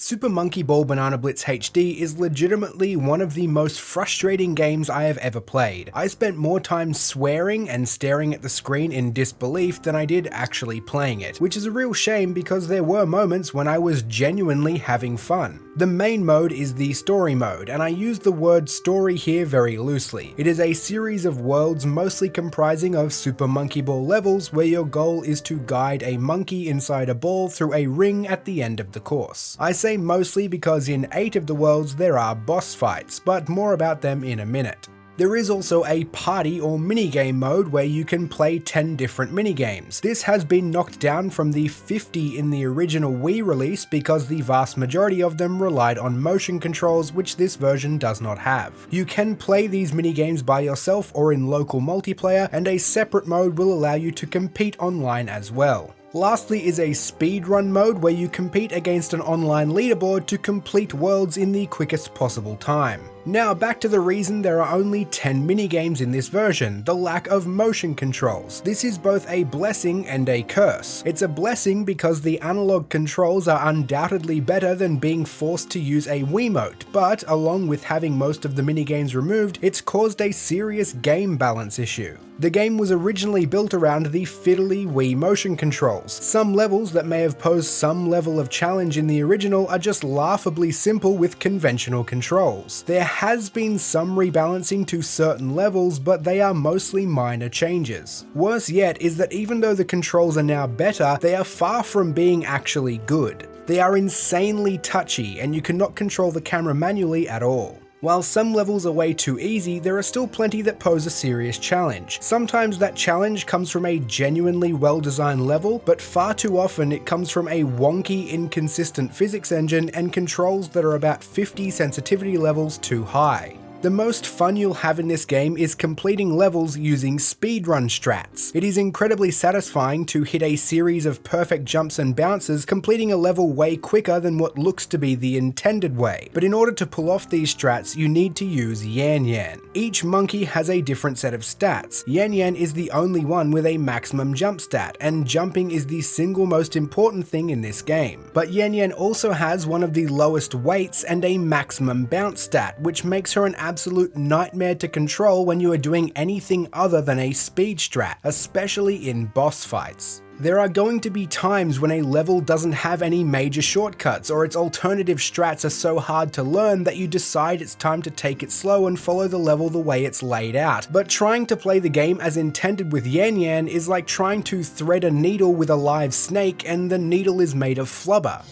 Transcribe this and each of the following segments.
Super Monkey Ball Banana Blitz HD is legitimately one of the most frustrating games I have ever played. I spent more time swearing and staring at the screen in disbelief than I did actually playing it, which is a real shame because there were moments when I was genuinely having fun. The main mode is the story mode, and I use the word story here very loosely. It is a series of worlds mostly comprising of Super Monkey Ball levels where your goal is to guide a monkey inside a ball through a ring at the end of the course. I say mostly because in 8 of the worlds there are boss fights, but more about them in a minute. There is also a party or minigame mode where you can play 10 different minigames. This has been knocked down from the 50 in the original Wii release because the vast majority of them relied on motion controls, which this version does not have. You can play these minigames by yourself or in local multiplayer, and a separate mode will allow you to compete online as well. Lastly is a speedrun mode where you compete against an online leaderboard to complete worlds in the quickest possible time. Now back to the reason there are only 10 minigames in this version, the lack of motion controls. This is both a blessing and a curse. It's a blessing because the analog controls are undoubtedly better than being forced to use a Wiimote, but along with having most of the minigames removed, it's caused a serious game balance issue. The game was originally built around the fiddly Wii motion controls. Some levels that may have posed some level of challenge in the original are just laughably simple with conventional controls. There has been some rebalancing to certain levels, but they are mostly minor changes. Worse yet is that even though the controls are now better, they are far from being actually good. They are insanely touchy, and you cannot control the camera manually at all. While some levels are way too easy, there are still plenty that pose a serious challenge. Sometimes that challenge comes from a genuinely well-designed level, but far too often it comes from a wonky, inconsistent physics engine and controls that are about 50 sensitivity levels too high. The most fun you'll have in this game is completing levels using speedrun strats. It is incredibly satisfying to hit a series of perfect jumps and bounces, completing a level way quicker than what looks to be the intended way. But in order to pull off these strats, you need to use Yan Yan. Each monkey has a different set of stats. Yan Yan is the only one with a maximum jump stat, and jumping is the single most important thing in this game. But Yan Yan also has one of the lowest weights and a maximum bounce stat, which makes her an absolute nightmare to control when you are doing anything other than a speed strat, especially in boss fights. There are going to be times when a level doesn't have any major shortcuts, or its alternative strats are so hard to learn that you decide it's time to take it slow and follow the level the way it's laid out. But trying to play the game as intended with Yan Yan is like trying to thread a needle with a live snake and the needle is made of flubber.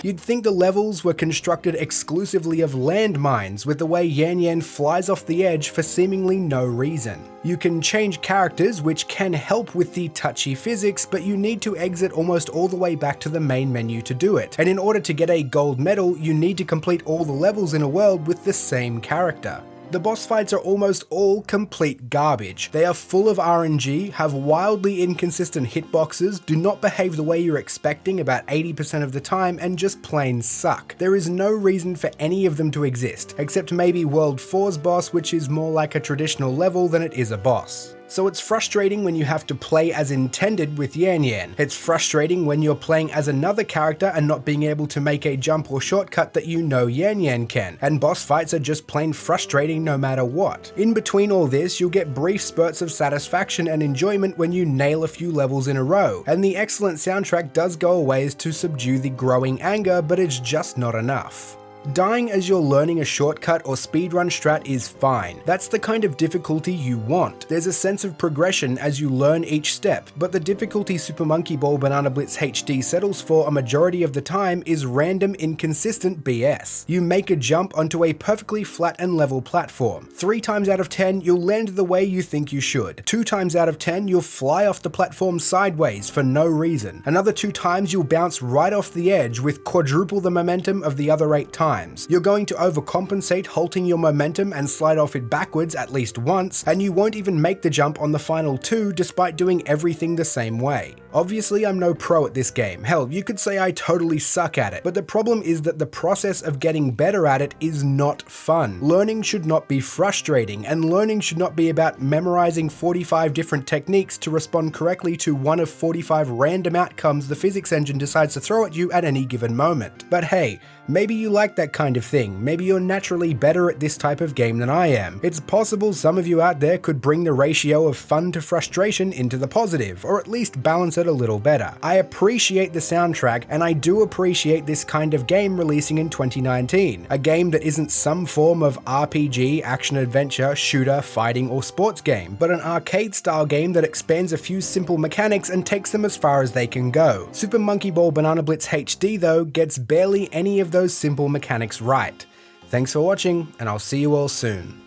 You'd think the levels were constructed exclusively of landmines, with the way Yan Yan flies off the edge for seemingly no reason. You can change characters, which can help with the touchy physics, but you need to exit almost all the way back to the main menu to do it. And in order to get a gold medal, you need to complete all the levels in a world with the same character. The boss fights are almost all complete garbage. They are full of RNG, have wildly inconsistent hitboxes, do not behave the way you're expecting about 80% of the time, and just plain suck. There is no reason for any of them to exist, except maybe World 4's boss, which is more like a traditional level than it is a boss. So it's frustrating when you have to play as intended with Yan Yan. It's frustrating when you're playing as another character and not being able to make a jump or shortcut that you know Yan Yan can, and boss fights are just plain frustrating no matter what. In between all this, you'll get brief spurts of satisfaction and enjoyment when you nail a few levels in a row, and the excellent soundtrack does go a ways to subdue the growing anger, but it's just not enough. Dying as you're learning a shortcut or speedrun strat is fine. That's the kind of difficulty you want. There's a sense of progression as you learn each step, but the difficulty Super Monkey Ball Banana Blitz HD settles for a majority of the time is random, inconsistent BS. You make a jump onto a perfectly flat and level platform. 3 times out of 10, you'll land the way you think you should. 2 times out of 10, you'll fly off the platform sideways for no reason. Another 2 times, you'll bounce right off the edge with quadruple the momentum of the other 8 times. You're going to overcompensate, halting your momentum and slide off it backwards at least once, and you won't even make the jump on the final 2 despite doing everything the same way. Obviously, I'm no pro at this game. Hell, you could say I totally suck at it, but the problem is that the process of getting better at it is not fun. Learning should not be frustrating, and learning should not be about memorizing 45 different techniques to respond correctly to one of 45 random outcomes the physics engine decides to throw at you at any given moment. But hey, maybe you like that kind of thing. Maybe you're naturally better at this type of game than I am. It's possible some of you out there could bring the ratio of fun to frustration into the positive, or at least balance it a little better. I appreciate the soundtrack, and I do appreciate this kind of game releasing in 2019. A game that isn't some form of RPG, action-adventure, shooter, fighting, or sports game, but an arcade-style game that expands a few simple mechanics and takes them as far as they can go. Super Monkey Ball Banana Blitz HD, though, gets barely any of those simple mechanics right. Thanks for watching, and I'll see you all soon.